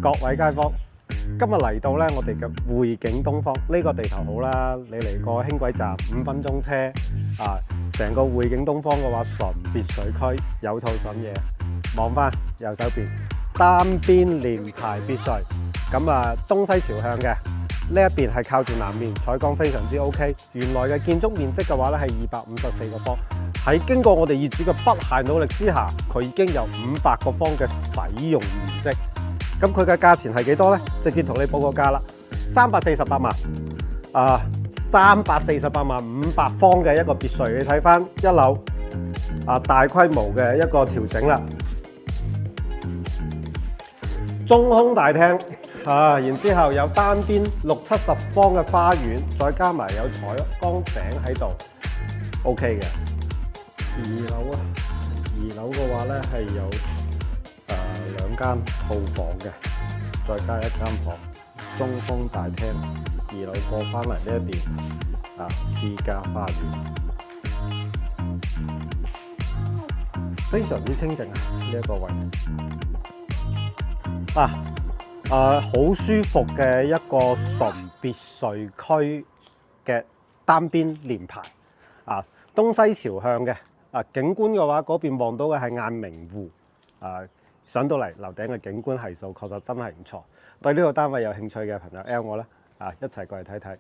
各位街坊，今日嚟到咧，我哋嘅匯景東方呢個地頭好啦，你嚟過輕軌站5分鐘車啊，成個匯景東方嘅話，純別墅區，有套筍嘢，望翻右手邊單邊連排別墅，咁啊東西朝向嘅。呢一邊係靠住南面，採光非常之 OK。原來嘅建築面積嘅話咧係254個方，喺經過我哋業主嘅不懈努力之下，佢已經有500個方嘅使用面積。咁佢嘅價錢係幾多呢？直接同你報個價啦，348萬。348萬500方嘅一個別墅，你睇翻一樓大規模嘅一個調整啦，中空大廳。然之後有單邊60-70方嘅花園，再加埋有採光井喺度 ，OK 嘅。二樓嘅話咧係有2間套房嘅，再加1間房，中空大廳。2樓過翻嚟呢一邊私家花園，非常之清靜呢一個位。好舒服嘅一個純別墅區嘅單邊連排，東西朝向嘅，景觀嘅話嗰邊望到嘅係雁鳴湖，上到嚟樓頂嘅景觀係數確實真係唔錯。對呢個單位有興趣嘅朋友 L 我啦，一齊過嚟睇睇。